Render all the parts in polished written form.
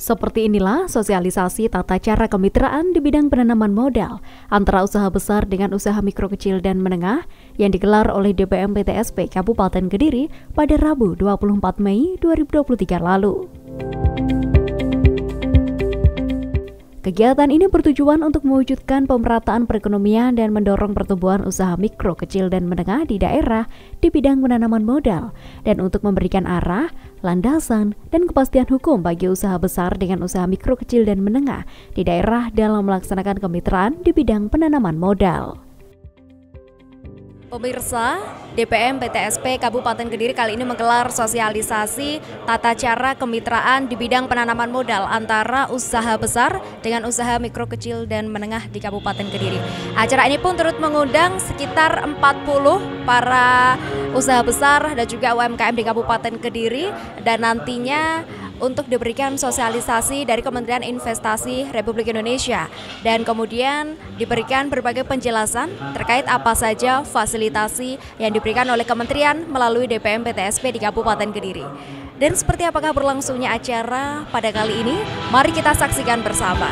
Seperti inilah sosialisasi tata cara kemitraan di bidang penanaman modal antara usaha besar dengan usaha mikro kecil dan menengah yang digelar oleh DPM PTSP Kabupaten Kediri pada Rabu 24 Mei 2023 lalu. Kegiatan ini bertujuan untuk mewujudkan pemerataan perekonomian dan mendorong pertumbuhan usaha mikro, kecil, dan menengah di daerah di bidang penanaman modal, dan untuk memberikan arah, landasan, dan kepastian hukum bagi usaha besar dengan usaha mikro, kecil, dan menengah di daerah dalam melaksanakan kemitraan di bidang penanaman modal. Pemirsa, DPM PTSP Kabupaten Kediri kali ini menggelar sosialisasi tata cara kemitraan di bidang penanaman modal antara usaha besar dengan usaha mikro, kecil, dan menengah di Kabupaten Kediri. Acara ini pun turut mengundang sekitar 40 para usaha besar dan juga UMKM di Kabupaten Kediri, dan nantinya untuk diberikan sosialisasi dari Kementerian Investasi Republik Indonesia, dan kemudian diberikan berbagai penjelasan terkait apa saja fasilitasi yang diberikan oleh kementerian melalui DPM PTSP di Kabupaten Kediri. Dan seperti apakah berlangsungnya acara pada kali ini? Mari kita saksikan bersama.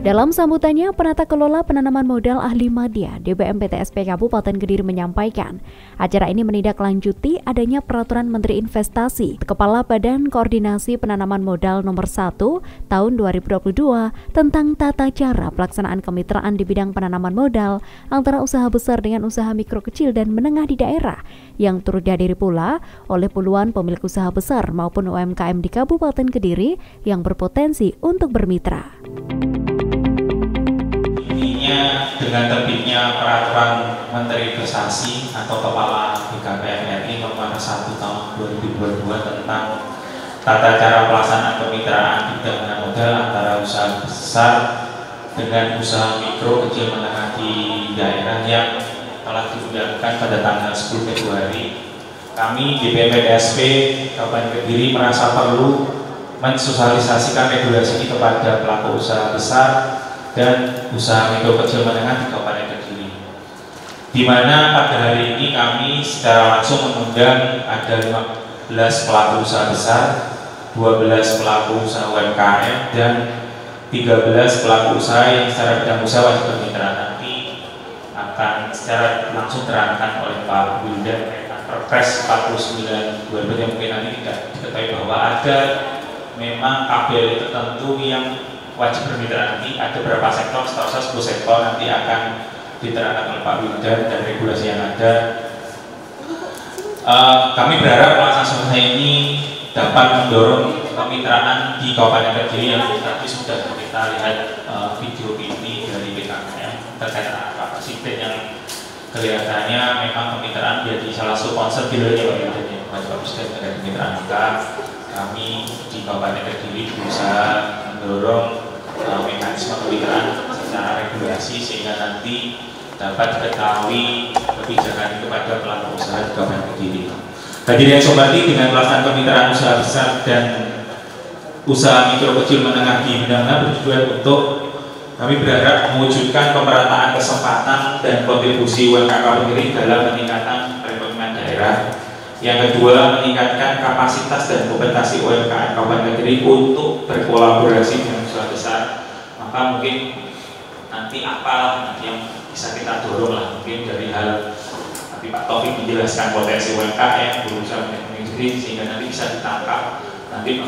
Dalam sambutannya, penata kelola penanaman modal ahli madya DPM PTSP Kabupaten Kediri menyampaikan, acara ini menindaklanjuti adanya Peraturan Menteri Investasi Kepala Badan Koordinasi Penanaman Modal Nomor 1 Tahun 2022 tentang tata cara pelaksanaan kemitraan di bidang penanaman modal antara usaha besar dengan usaha mikro, kecil, dan menengah di daerah, yang turut dihadiri pula oleh puluhan pemilik usaha besar maupun UMKM di Kabupaten Kediri yang berpotensi untuk bermitra. Dengan terbitnya Peraturan Menteri Investasi atau Kepala BKPM RI Nomor 1 Tahun 2022 tentang tata cara pelaksanaan kemitraan di bidang penanaman modal antara usaha besar dengan usaha mikro, kecil, menengah di daerah yang telah diundangkan pada tanggal 10 Februari, kami di PTSP Kabupaten Kediri merasa perlu mensosialisasikan regulasi ini kepada pelaku usaha besar dan usaha mikro, kecil, menengah di Kabupaten Kediri, di mana pada hari ini kami secara langsung mengundang ada 15 pelaku usaha besar, 12 pelaku usaha UMKM, dan 13 pelaku usaha yang secara bidang usaha wajib bermitra. Nanti akan secara langsung terangkan oleh Pak Wildan Perpres 49 2000 yang mungkin nanti tidak diketahui bahwa ada memang KBLI tertentu yang wajib bermitra. Nanti ada beberapa sektor, setahu saya 10 sektor nanti akan diterangkan oleh Pak Wildan dan regulasi yang ada. Kami berharap pelaksanaan ini dapat mendorong kemitraan di Kabupaten Kediri yang tadi sudah kita lihat video ini dari BKKM terkait kapasitas yang kelihatannya memang kemitraan menjadi salah satu concern di luar Pak Wildan yang bagus dan terkait kemitraan. Maka kami di Kabupaten Kediri berusaha mendorong mekanisme kemitraan secara regulasi sehingga nanti dapat diketahui kebijakan kepada pelaku usaha di Kabupaten Kediri. Hadirin yang saya hormati, dengan pelaksanaan kemitraan usaha besar dan usaha mikro, kecil, menengah di bidang bertujuan untuk kami berharap mewujudkan pemerataan kesempatan dan kontribusi UMKM Kabupaten Kediri dalam peningkatan perekonomian daerah. Yang kedua, meningkatkan kapasitas dan kompetensi UMKM Kabupaten Kediri untuk berkolaborasi dengan usaha besar. Maka mungkin nanti apa yang bisa kita dorong lah, mungkin dari hal nanti Pak Taufik menjelaskan potensi UMKM berusaha menjadi sehingga nanti bisa ditangkap. Nanti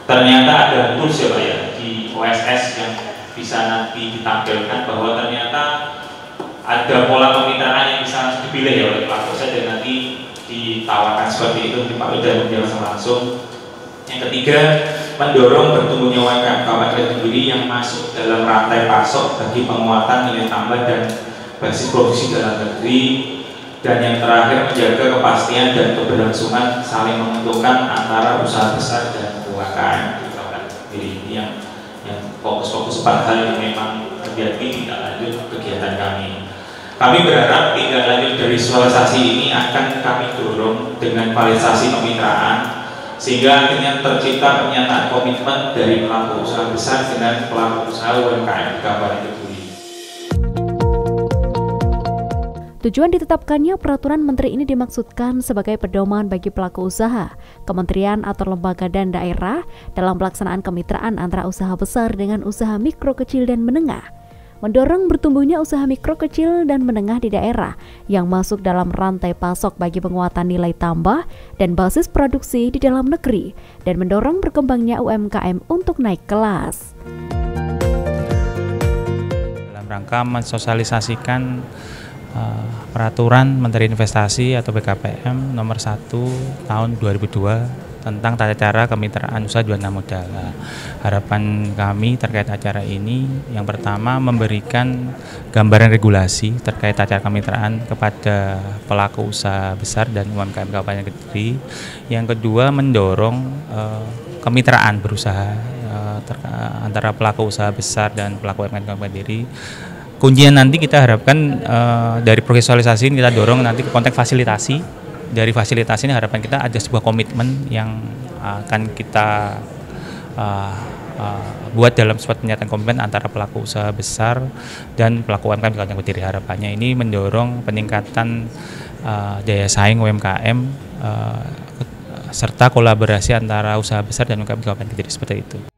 ternyata ada tools ya Pak ya di OSS yang bisa nanti ditampilkan bahwa ternyata ada pola kemitraan yang bisa dipilih ya oleh pelaku usaha dan nanti ditawarkan seperti itu di Pak Wildan menjelaskan langsung. Yang ketiga, mendorong bertumbuhnya UMKM Kabupaten Kediri yang masuk dalam rantai pasok bagi penguatan nilai tambah dan basis produksi dalam negeri. Dan yang terakhir, menjaga kepastian dan keberlangsungan saling menguntungkan antara usaha besar dan UMKM di Kabupaten Kediri. Ini yang fokus-fokus pada hal yang memang menjadi tidak lanjut kegiatan kami. Kami berharap tindak lanjut dari sosialisasi ini akan kami dorong dengan validasi kemitraan sehingga akhirnya tercipta pernyataan komitmen dari pelaku usaha besar dengan pelaku usaha UMKM di Kabupaten Kediri. Tujuan ditetapkannya peraturan menteri ini dimaksudkan sebagai pedoman bagi pelaku usaha, kementerian atau lembaga dan daerah dalam pelaksanaan kemitraan antara usaha besar dengan usaha mikro, kecil, dan menengah, mendorong bertumbuhnya usaha mikro, kecil, dan menengah di daerah yang masuk dalam rantai pasok bagi penguatan nilai tambah dan basis produksi di dalam negeri, dan mendorong berkembangnya UMKM untuk naik kelas. Dalam rangka mensosialisasikan peraturan Menteri Investasi atau BKPM nomor 1 tahun 2002 tentang tata cara kemitraan usaha jual modal. Harapan kami terkait acara ini yang pertama memberikan gambaran regulasi terkait tata cara kemitraan kepada pelaku usaha besar dan UMKM Kabupaten Kediri. Yang kedua mendorong kemitraan berusaha antara pelaku usaha besar dan pelaku UMKM Kabupaten Kediri. Kuncinya nanti kita harapkan dari sosialisasi ini kita dorong nanti ke konteks fasilitasi. Dari fasilitasi ini harapan kita ada sebuah komitmen yang akan kita buat dalam suatu pernyataan komitmen antara pelaku usaha besar dan pelaku UMKM Kabupaten Kediri. Harapannya ini mendorong peningkatan daya saing UMKM serta kolaborasi antara usaha besar dan UMKM Kabupaten Kediri seperti itu.